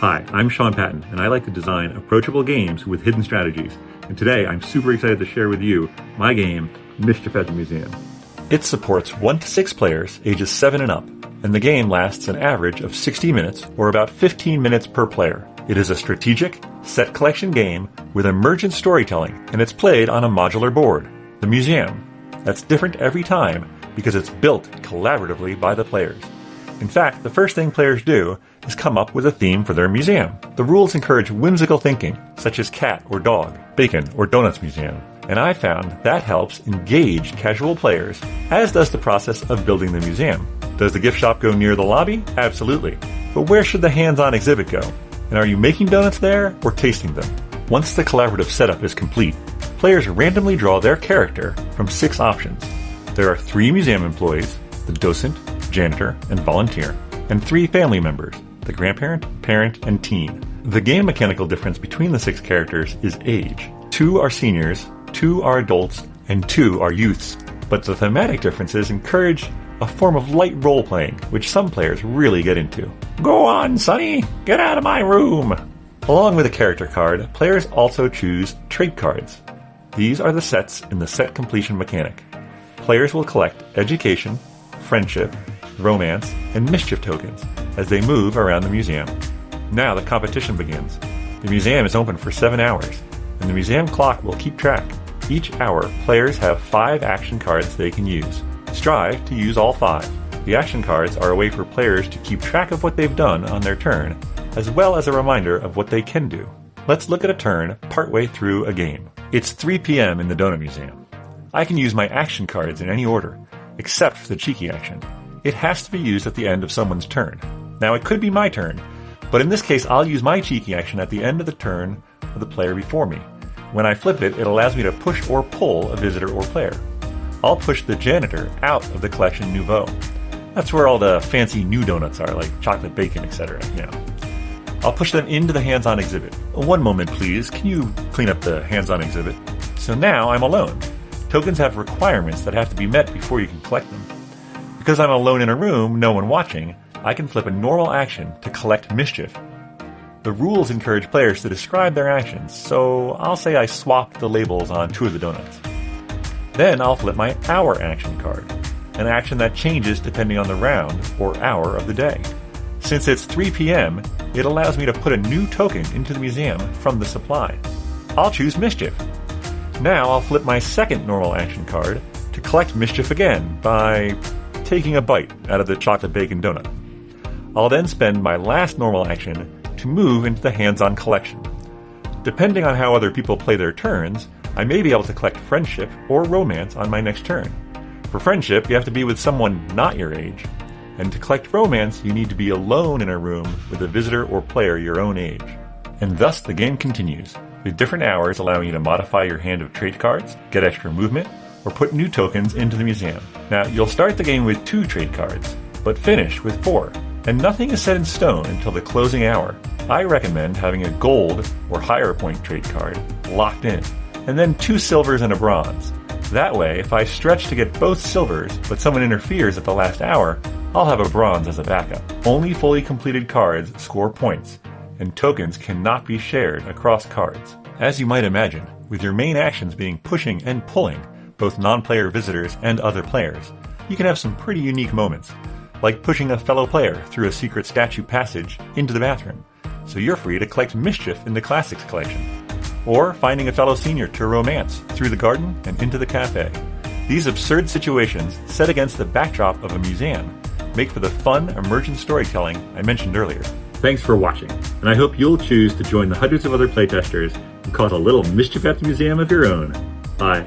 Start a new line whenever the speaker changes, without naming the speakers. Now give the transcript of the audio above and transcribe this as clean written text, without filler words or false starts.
Hi, I'm Shawn Patton, and I like to design approachable games with hidden strategies. And today I'm super excited to share with you my game, Mischief at the Museum. It supports 1 to 6 players, ages 7 and up, and the game lasts an average of 60 minutes, or about 15 minutes per player. It is a strategic, set collection game with emergent storytelling, and it's played on a modular board, the museum. That's different every time because it's built collaboratively by the players. In fact, the first thing players do is come up with a theme for their museum. The rules encourage whimsical thinking, such as cat or dog, bacon or donuts museum, and I found that helps engage casual players, as does the process of building the museum. Does the gift shop go near the lobby? Absolutely. But where should the hands-on exhibit go? And are you making donuts there or tasting them? Once the collaborative setup is complete, players randomly draw their character from 6 options. There are 3 museum employees, the docent, janitor, and volunteer, and 3 family members, the grandparent, parent, and teen. The game mechanical difference between the 6 characters is age. 2 are seniors, 2 are adults, and 2 are youths. But the thematic differences encourage a form of light role-playing, which some players really get into. Go on, Sonny! Get out of my room! Along with a character card, players also choose trait cards. These are the sets in the set completion mechanic. Players will collect education, friendship, romance, and mischief tokens as they move around the museum. Now the competition begins. The museum is open for 7 hours, and the museum clock will keep track. Each hour, players have 5 action cards they can use. Strive to use all 5. The action cards are a way for players to keep track of what they've done on their turn, as well as a reminder of what they can do. Let's look at a turn partway through a game. It's 3 p.m. in the Donut Museum. I can use my action cards in any order, except for the cheeky action. It has to be used at the end of someone's turn. Now it could be my turn, but in this case I'll use my cheeky action at the end of the turn of the player before me. When I flip it, it allows me to push or pull a visitor or player. I'll push the janitor out of the collection nouveau. That's where all the fancy new donuts are, like chocolate bacon, etc. I'll push them into the hands-on exhibit. One moment, please. Can you clean up the hands-on exhibit? So now I'm alone. Tokens have requirements that have to be met before you can collect them. Because I'm alone in a room, no one watching, I can flip a normal action to collect mischief. The rules encourage players to describe their actions, so I'll say I swapped the labels on 2 of the donuts. Then I'll flip my hour action card, an action that changes depending on the round or hour of the day. Since it's 3 p.m., it allows me to put a new token into the museum from the supply. I'll choose mischief. Now I'll flip my second normal action card to collect mischief again by taking a bite out of the chocolate bacon donut. I'll then spend my last normal action to move into the hands-on collection. Depending on how other people play their turns, I may be able to collect friendship or romance on my next turn. For friendship, you have to be with someone not your age, and to collect romance, you need to be alone in a room with a visitor or player your own age. And thus the game continues, with different hours allowing you to modify your hand of trait cards, get extra movement, or put new tokens into the museum. Now, you'll start the game with 2 trait cards, but finish with 4, and nothing is set in stone until the closing hour. I recommend having a gold or higher point trait card locked in, and then 2 silvers and a bronze. That way, if I stretch to get both silvers, but someone interferes at the last hour, I'll have a bronze as a backup. Only fully completed cards score points, and tokens cannot be shared across cards. As you might imagine, with your main actions being pushing and pulling, both non-player visitors and other players, you can have some pretty unique moments, like pushing a fellow player through a secret statue passage into the bathroom, so you're free to collect mischief in the classics collection, or finding a fellow senior to romance through the garden and into the cafe. These absurd situations, set against the backdrop of a museum, make for the fun, emergent storytelling I mentioned earlier. Thanks for watching, and I hope you'll choose to join the hundreds of other playtesters and cause a little mischief at the museum of your own. Bye.